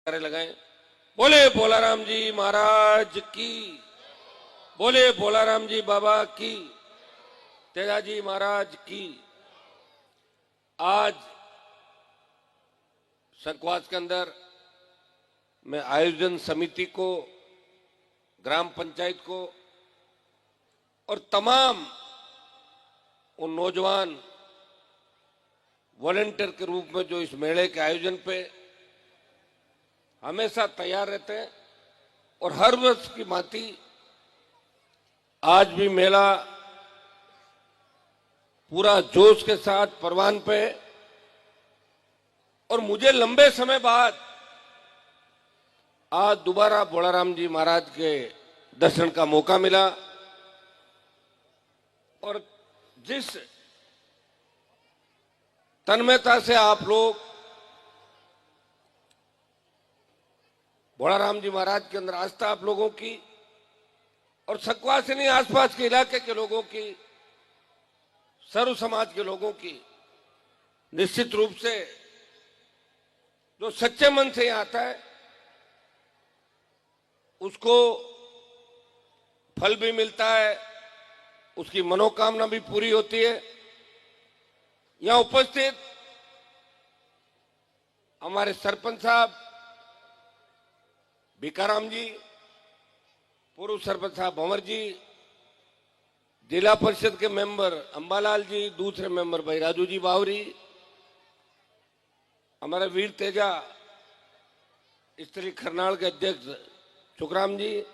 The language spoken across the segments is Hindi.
लगाए। बोले भोलाराम जी महाराज की, बोले भोलाराम जी बाबा की, तेजाजी महाराज की। आज संकवास के अंदर मैं आयोजन समिति को, ग्राम पंचायत को और तमाम उन नौजवान वॉलंटियर के रूप में जो इस मेले के आयोजन पे हमेशा तैयार रहते हैं और हर वर्ष की भांति आज भी मेला पूरा जोश के साथ परवान पे। और मुझे लंबे समय बाद आज दोबारा भोलाराम जी महाराज के दर्शन का मौका मिला और जिस तन्मयता से आप लोग भोलाराम जी महाराज के अंदर आस्था आप लोगों की और सकवासिनी आसपास के इलाके के लोगों की, सर्व समाज के लोगों की, निश्चित रूप से जो सच्चे मन से यहाँ आता है उसको फल भी मिलता है, उसकी मनोकामना भी पूरी होती है। यहाँ उपस्थित हमारे सरपंच साहब भिकाराम जी, पूर्व सरपंच साहब भंवर जी, जिला परिषद के मेंबर अंबालाल जी, दूसरे मेंबर भाई राजू जी बावरी, हमारे वीर तेजा स्त्री खरनाल के अध्यक्ष सुखराम जी,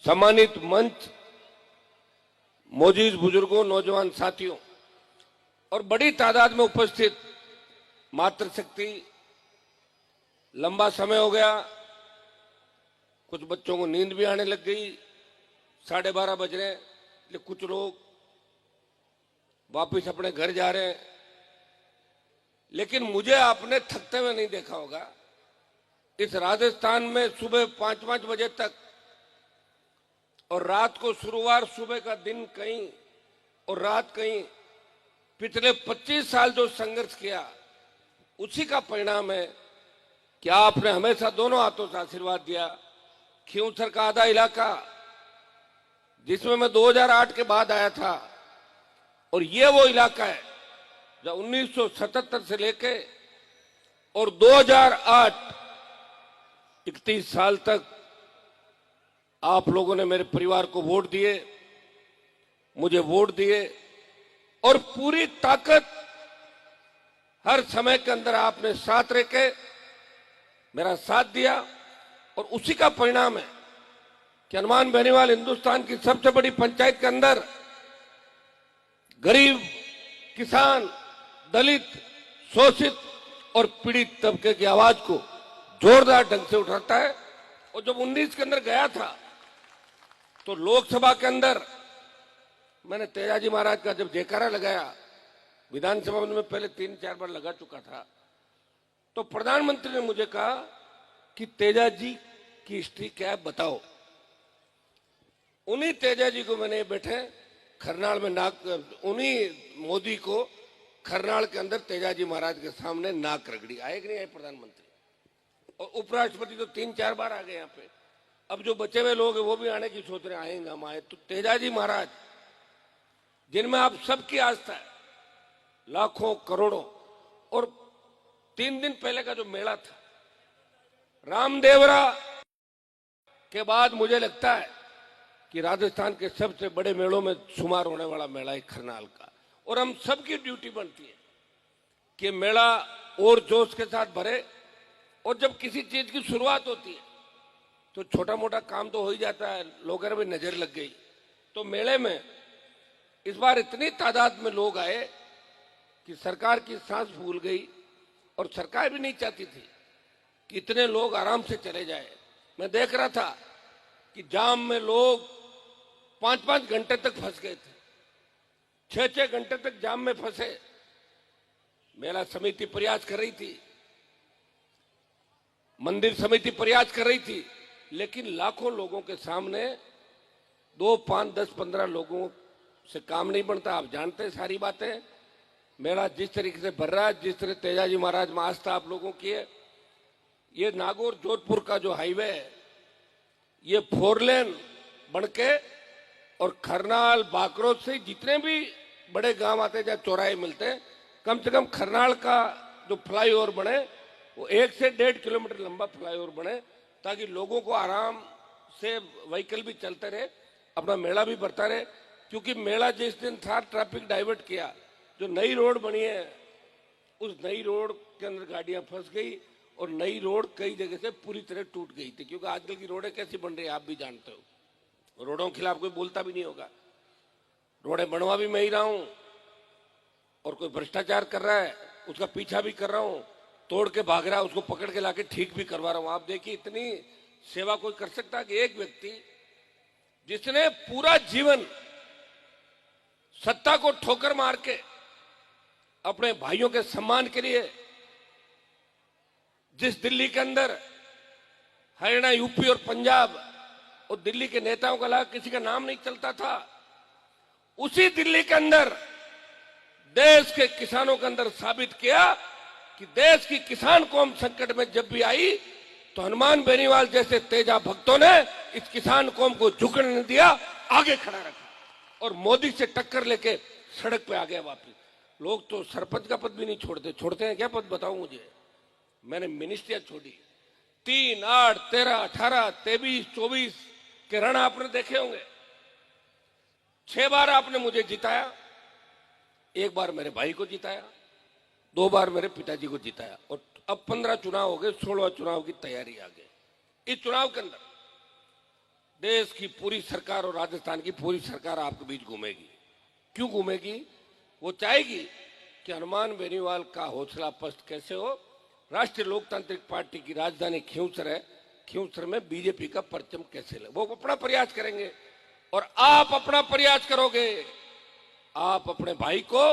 सम्मानित मंच, मौजूद बुजुर्गों, नौजवान साथियों और बड़ी तादाद में उपस्थित मातृशक्ति। लंबा समय हो गया, कुछ बच्चों को नींद भी आने लग गई, 12:30 बज रहे, इसलिए कुछ लोग वापस अपने घर जा रहे हैं। लेकिन मुझे आपने थकते हुए नहीं देखा होगा। इस राजस्थान में सुबह 5-5 बजे तक और रात को शुरुआत, सुबह का दिन कहीं और रात कहीं, पिछले 25 साल जो संघर्ष किया उसी का परिणाम है कि आपने हमेशा दोनों हाथों से आशीर्वाद दिया। खींवसर का आधा इलाका जिसमें मैं 2008 के बाद आया था और ये वो इलाका है जो 1977 से लेके और 2008 31 साल तक आप लोगों ने मेरे परिवार को वोट दिए, मुझे वोट दिए और पूरी ताकत हर समय के अंदर आपने साथ रह के मेरा साथ दिया। और उसी का परिणाम है कि हनुमान बेनीवाल हिंदुस्तान की सबसे बड़ी पंचायत के अंदर गरीब, किसान, दलित, शोषित और पीड़ित तबके की आवाज को जोरदार ढंग से उठाता है। और जब 19 के अंदर गया था तो लोकसभा के अंदर मैंने तेजाजी महाराज का जब जयकारा लगाया, विधानसभा में पहले 3-4 बार लगा चुका था, तो प्रधानमंत्री ने मुझे कहा कि तेजाजी की हिस्ट्री क्या है बताओ। उन्हीं तेजाजी को मैंने बैठे खरनाल में उन्हीं मोदी को खरनाल के अंदर तेजाजी महाराज के सामने नाक रगड़ी। आए कि नहीं आए प्रधानमंत्री? और उपराष्ट्रपति तो 3-4 बार आ गए यहाँ पे। अब जो बचे हुए लोग हैं वो भी आने की सोच रहे, आएंगे हम आए। तो तेजाजी महाराज जिनमें आप सबकी आस्था है, लाखों करोड़ों। और 3 दिन पहले का जो मेला था रामदेवरा के बाद, मुझे लगता है कि राजस्थान के सबसे बड़े मेलों में शुमार होने वाला मेला है खरनाल का। और हम सबकी ड्यूटी बनती है कि मेला और जोश के साथ भरे। और जब किसी चीज की शुरुआत होती है तो छोटा मोटा काम तो हो ही जाता है, लोगों में नजर लग गई। तो मेले में इस बार इतनी तादाद में लोग आए कि सरकार की सांस फूल गई और सरकार भी नहीं चाहती थी कि इतने लोग आराम से चले जाए। मैं देख रहा था कि जाम में लोग 5-5 घंटे तक फंस गए थे, 6-6 घंटे तक जाम में फंसे। मेला समिति प्रयास कर रही थी, मंदिर समिति प्रयास कर रही थी, लेकिन लाखों लोगों के सामने 2, 5, 10, 15 लोगों से काम नहीं बनता। आप जानते हैं सारी बातें। मेला जिस तरीके से भर रहा है, जिस तरह तेजाजी महाराज में आस्था आप लोगों की है, ये नागौर जोधपुर का जो हाईवे है ये 4 लेन बनके और खरनाल बाकरोच से जितने भी बड़े गांव आते हैं जहाँ चौराहे मिलते हैं, कम से कम खरनाल का जो फ्लाईओवर बने वो 1 से 1.5 किलोमीटर लंबा फ्लाईओवर बने, ताकि लोगों को आराम से व्हीकल भी चलते रहे, अपना मेला भी बढ़ता रहे। क्योंकि मेला जिस दिन था ट्रैफिक डाइवर्ट किया, जो नई रोड बनी है उस नई रोड के अंदर गाड़ियां फंस गई और नई रोड कई जगह से पूरी तरह टूट गई थी। क्योंकि आजकल की रोडें कैसी बन रही है आप भी जानते हो, रोडों के खिलाफ कोई बोलता भी नहीं होगा। रोडें बनवा भी मैं ही रहा हूं और कोई भ्रष्टाचार कर रहा है उसका पीछा भी कर रहा हूं, तोड़ के भाग रहा है उसको पकड़ के लाके ठीक भी करवा रहा हूं। आप देखिए इतनी सेवा कोई कर सकता है कि एक व्यक्ति जिसने पूरा जीवन सत्ता को ठोकर मार के अपने भाइयों के सम्मान के लिए, जिस दिल्ली के अंदर हरियाणा, यूपी और पंजाब और दिल्ली के नेताओं का अलावा किसी का नाम नहीं चलता था, उसी दिल्ली के अंदर देश के किसानों के अंदर साबित किया कि देश की किसान कौम संकट में जब भी आई तो हनुमान बेनीवाल जैसे तेजा भक्तों ने इस किसान कौम को झुकने नहीं दिया, आगे खड़ा रखा और मोदी से टक्कर लेके सड़क पे आ गया वापस। लोग तो सरपंच का पद भी नहीं छोड़ते, छोड़ते हैं क्या पद बताऊं मुझे? मैंने मिनिस्ट्रियां छोड़ी, 3, 8, 13, 18, 23, 24 के रण आपने देखे होंगे। 6 बार आपने मुझे जिताया, 1 बार मेरे भाई को जिताया, 2 बार मेरे पिताजी को जिताया और अब 15 चुनाव हो गए, 16वां चुनाव की तैयारी आ गई। इस चुनाव के अंदर देश की पूरी सरकार और राजस्थान की पूरी सरकार आपके बीच घूमेगी। क्यों घूमेगी? वो चाहेगी कि हनुमान बेनीवाल का हौसला पस्त कैसे हो। राष्ट्रीय लोकतांत्रिक पार्टी की राजधानी खींवसर है, खींवसर में बीजेपी का परचम कैसे लगे, वो अपना प्रयास करेंगे और आप अपना प्रयास करोगे। आप अपने भाई को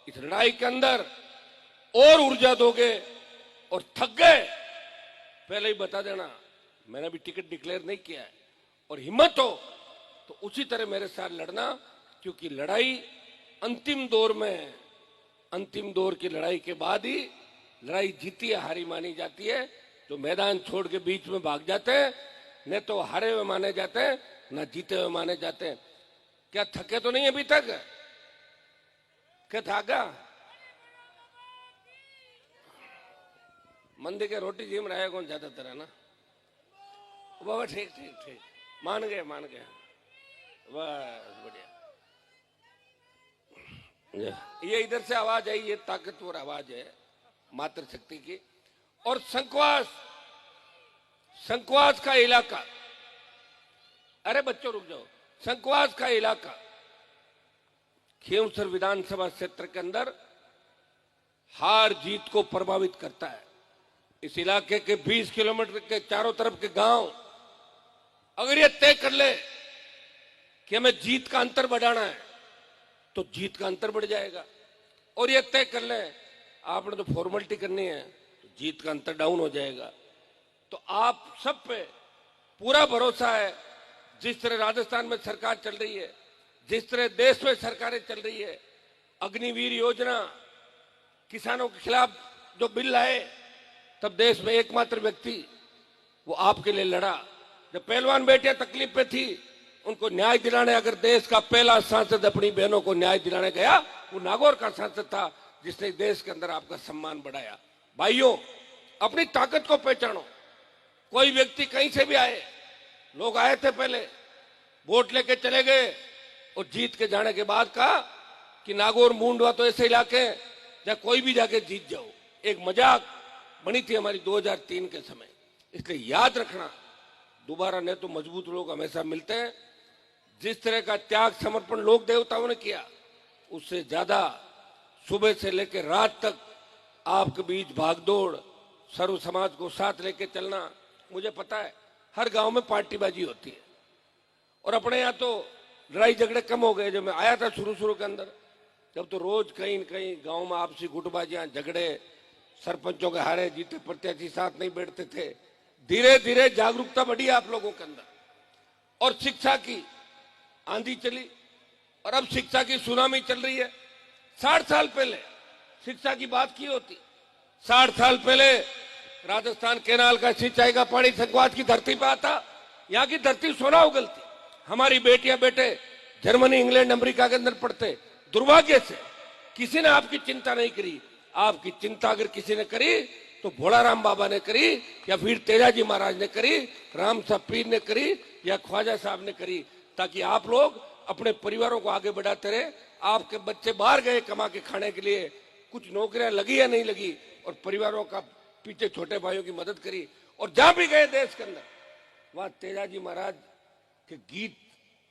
इस लड़ाई के अंदर और ऊर्जा दोगे और थक गए, पहले ही बता देना, मैंने अभी टिकट डिक्लेयर नहीं किया है और हिम्मत हो तो उसी तरह मेरे साथ लड़ना। क्योंकि लड़ाई अंतिम दौर में, अंतिम दौर की लड़ाई के बाद ही लड़ाई जीती है हारी मानी जाती है। जो मैदान छोड़ के बीच में भाग जाते हैं न तो हारे हुए माने जाते हैं न जीते हुए माने जाते हैं। क्या थके तो नहीं अभी तक? क्या थाका? मंदिर के रोटी जिम रहा है कौन ज्यादातर है ना बाबा। ठीक ठीक ठीक, मान गए मान गए, बस बढ़िया। ये इधर से आवाज आई, ये ताकतवर आवाज है मातृ शक्ति की। और संकवास, संकवास का इलाका, अरे बच्चों रुक जाओ, संकवास का इलाका खींवसर विधानसभा क्षेत्र के अंदर हार जीत को प्रभावित करता है। इस इलाके के 20 किलोमीटर के चारों तरफ के गांव अगर ये तय कर ले कि हमें जीत का अंतर बढ़ाना है तो जीत का अंतर बढ़ जाएगा, और ये तय कर ले आपने तो फॉर्मेलिटी करनी है तो जीत का अंतर डाउन हो जाएगा। तो आप सब पे पूरा भरोसा है। जिस तरह राजस्थान में सरकार चल रही है, जिस तरह देश में सरकारें चल रही है, अग्निवीर योजना, किसानों के खिलाफ जो बिल लाए, तब देश में एकमात्र व्यक्ति वो आपके लिए लड़ा। जब पहलवान बेटियां तकलीफ पे थी उनको न्याय दिलाने, अगर देश का पहला सांसद अपनी बहनों को न्याय दिलाने गया वो नागौर का सांसद था, जिसने देश के अंदर आपका सम्मान बढ़ाया। भाइयों, अपनी ताकत को पहचानो। कोई व्यक्ति कहीं से भी आए, लोग आए थे पहले, वोट लेके चले गए और जीत के जाने के बाद कहा कि नागौर मूंडवा तो ऐसे इलाके जहां कोई भी जाके जीत जाओ। एक मजाक बनी थी हमारी 2003 के समय। इसलिए याद रखना, दोबारा नहीं तो मजबूत लोग हमेशा मिलते हैं। जिस तरह का त्याग समर्पण लोक देवताओं ने किया, उससे ज्यादा सुबह से लेकर रात तक आपके बीच भागदौड़, सर्व समाज को साथ लेके चलना। मुझे पता है हर गांव में पार्टीबाजी होती है और अपने यहाँ तो लड़ाई झगड़े कम हो गए। जब मैं आया था शुरू के अंदर, जब तो रोज कहीं न कहीं गांव में आपसी गुटबाजियां, झगड़े, सरपंचों के हारे जीते प्रत्याशी साथ नहीं बैठते थे। धीरे धीरे जागरूकता बढ़ी आप लोगों के अंदर और शिक्षा की आंधी चली और अब शिक्षा की सुनामी चल रही है। 60 साल पहले शिक्षा की बात की होती, 60 साल पहले राजस्थान केनाल का सिंचाई का पानी संघवाद की धरती पे आता, यहाँ की धरती सोना उगलती। हमारी बेटियां बेटे जर्मनी इंग्लैंड अमेरिका के अंदर पढ़ते। दुर्भाग्य से किसी ने आपकी चिंता नहीं करी। आपकी चिंता अगर किसी ने करी तो भोलाराम बाबा ने करी, या फिर तेजाजी महाराज ने करी, राम साहब पीर ने करी, या ख्वाजा साहब ने करी, ताकि आप लोग अपने परिवारों को आगे बढ़ाते रहे। आपके बच्चे बाहर गए कमा के खाने के लिए, कुछ नौकरियां लगी या नहीं लगी, और परिवारों का पीछे छोटे भाइयों की मदद करी। और जहां भी गए देश के अंदर, वहां तेजाजी महाराज के गीत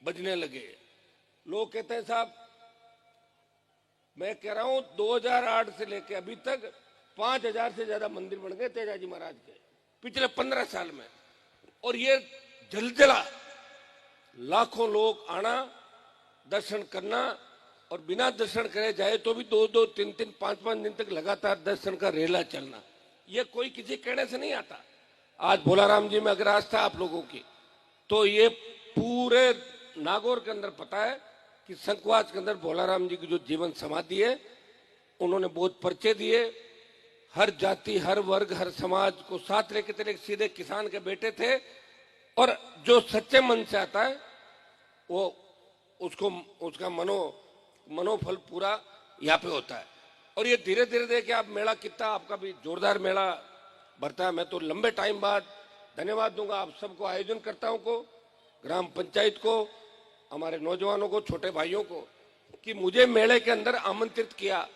बजने लगे। लोग कहते हैं साहब, मैं कह रहा हूं 2008 से लेकर अभी तक 5000 से ज्यादा मंदिर बन गए तेजाजी महाराज के पिछले 15 साल में। और ये जलजला, लाखों लोग आना, दर्शन करना, और बिना दर्शन करे जाए तो भी 2-2, 3-3, 5-5 दिन तक लगातार दर्शन का रेला चलना, ये कोई किसी कहने से नहीं आता। आज भोलाराम जी में अगर आस्था आप लोगों की, तो ये पूरे नागौर के अंदर पता है कि संघवास के अंदर भोलाराम जी की जो जीवन समाधि है, उन्होंने बहुत पर्चे दिए। हर जाति, हर वर्ग, हर समाज को साथ लेके चले। सीधे किसान के बेटे थे, और जो सच्चे मन से आता है वो उसका मनोफल पूरा यहाँ पे होता है। और ये धीरे धीरे देखिए आप मेला कितना, आपका भी जोरदार मेला भरता है। मैं तो लंबे टाइम बाद धन्यवाद दूंगा आप सबको, आयोजन करताओं को, ग्राम पंचायत को, हमारे नौजवानों को, छोटे भाइयों को, कि मुझे मेले के अंदर आमंत्रित किया।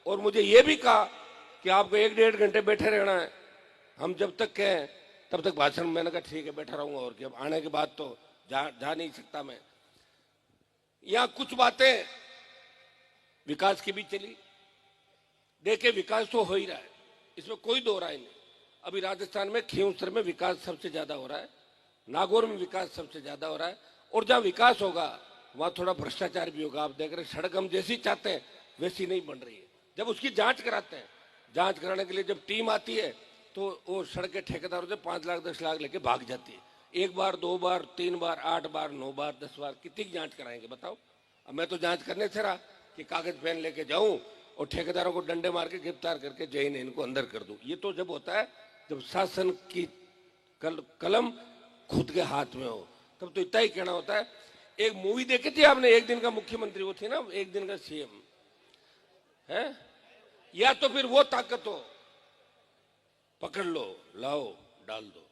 और मुझे ये भी कहा कि आपको 1-1.5 घंटे बैठे रहना है, हम जब तक कहें तब तक भाषण। मैंने कहा ठीक है, बैठा रहूंगा। और क्या, आने के बाद तो जा नहीं सकता मैं। यहाँ कुछ बातें विकास की भी चली। देखिए विकास तो हो ही रहा है, इसमें कोई दो राय नहीं। अभी राजस्थान में खींवसर में विकास सबसे ज्यादा हो रहा है, नागौर में विकास सबसे ज्यादा हो रहा है। और जहां विकास होगा वहां थोड़ा भ्रष्टाचार भी होगा। आप देख रहे हैं सड़क हम जैसी चाहते हैं वैसी नहीं बन रही है। जब उसकी जांच कराते हैं, जांच कराने के लिए जब टीम आती है तो वो सड़क के ठेकेदारों से 5 लाख 10 लाख लेके भाग जाती है। 1 बार 2 बार 3 बार 8 बार 9 बार 10 बार, कितनी जांच कराएंगे बताओ। अब मैं तो जांच करने से रहा कि कागज पेन लेके जाऊं और ठेकेदारों को डंडे मार के गिरफ्तार करके जय हिंद इनको अंदर कर दूं। ये तो जब होता है जब शासन की कलम खुद के हाथ में हो, तब तो इतना ही कहना होता है। एक मूवी देखी थी आपने, एक दिन का मुख्यमंत्री, वो थी ना, एक दिन का सीएम है, या तो फिर वो ताकत हो, पकड़ लो, लाओ, डाल दो,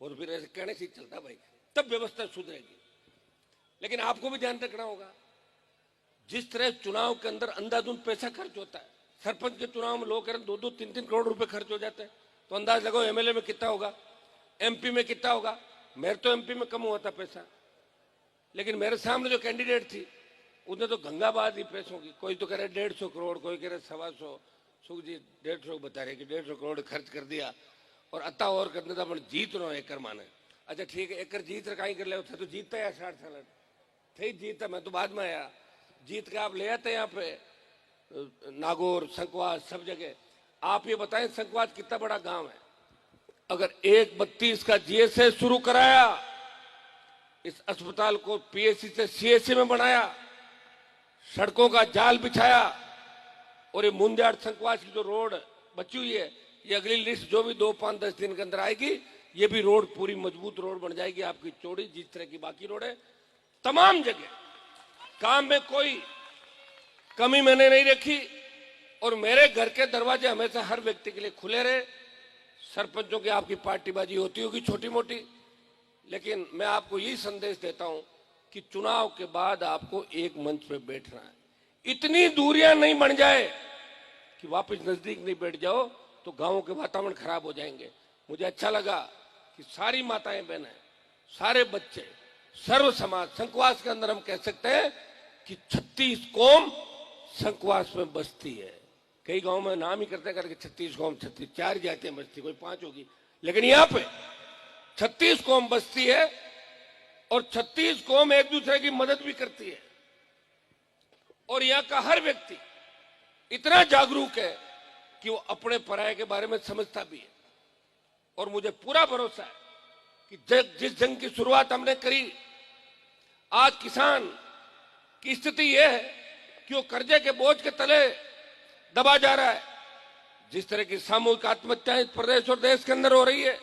और फिर ऐसे कहने से चलता भाई, तब व्यवस्था सुधरेगी। लेकिन आपको भी ध्यान रखना होगा, जिस तरह चुनाव के अंदर अंधाधुंध पैसा खर्च होता है, सरपंच के चुनाव में लोग कह रहे 2-2, 3-3 करोड़ रुपए खर्च हो जाते हैं, तो अंदाज लगाओ एमएलए में कितना होगा, एमपी में कितना होगा। मेरे तो एमपी में कम हुआ था पैसा, लेकिन मेरे सामने जो कैंडिडेट थी उसने तो गंगाबाद ही पैसों की, कोई तो कह रहे 150 करोड़, कोई कह रहे 125, सुख जी 150 बता रहे कि 150 करोड़ खर्च कर दिया। और अता और करने था जीत नो एकर माने। अच्छा ठीक है, एकर जीत रखाई कर ले, तो जीतता है 60 साल थे जीतता, मैं तो बाद में आया। जीत के आप ले आते यहाँ पे नागौर, संघवास, सब जगह। आप ये बताएं संघवास कितना बड़ा गांव है। अगर 1:32 का जीएसए शुरू कराया, इस अस्पताल को पीएससी से सीएससी में बनाया, सड़कों का जाल बिछाया, और ये मुंद्याड़ संघवास की जो रोड बची हुई है, ये अगली लिस्ट जो भी 2, 5, 10 दिन के अंदर आएगी, ये भी रोड पूरी मजबूत रोड बन जाएगी आपकी, चौड़ी, जिस तरह की बाकी रोड है। तमाम जगह काम में कोई कमी मैंने नहीं रखी, और मेरे घर के दरवाजे हमेशा हर व्यक्ति के लिए खुले रहे। सरपंचों की आपकी पार्टीबाजी होती होगी छोटी मोटी, लेकिन मैं आपको यही संदेश देता हूं कि चुनाव के बाद आपको एक मंच पे बैठना है। इतनी दूरियां नहीं बन जाए कि वापस नजदीक नहीं बैठ जाओ, तो गांवों के वातावरण खराब हो जाएंगे। मुझे अच्छा लगा कि सारी माताएं बहनें, सारे बच्चे, सर्व समाज, संघवास के अंदर हम कह सकते हैं कि 36 कौम संघवास में बसती है। कई गांव में नाम ही करते करके 36 कौम, 36, 4 जातियां बसती, कोई 5 होगी, लेकिन यहाँ पे 36 कौम बसती है, और 36 कौम एक दूसरे की मदद भी करती है। और यहाँ का हर व्यक्ति इतना जागरूक है कि वो अपने पराये के बारे में समझता भी है। और मुझे पूरा भरोसा है कि जिस जंग की शुरुआत हमने करी, आज किसान की स्थिति यह है कि वो कर्जे के बोझ के तले दबा जा रहा है। जिस तरह की सामूहिक आत्महत्याएं इस प्रदेश और देश के अंदर हो रही है,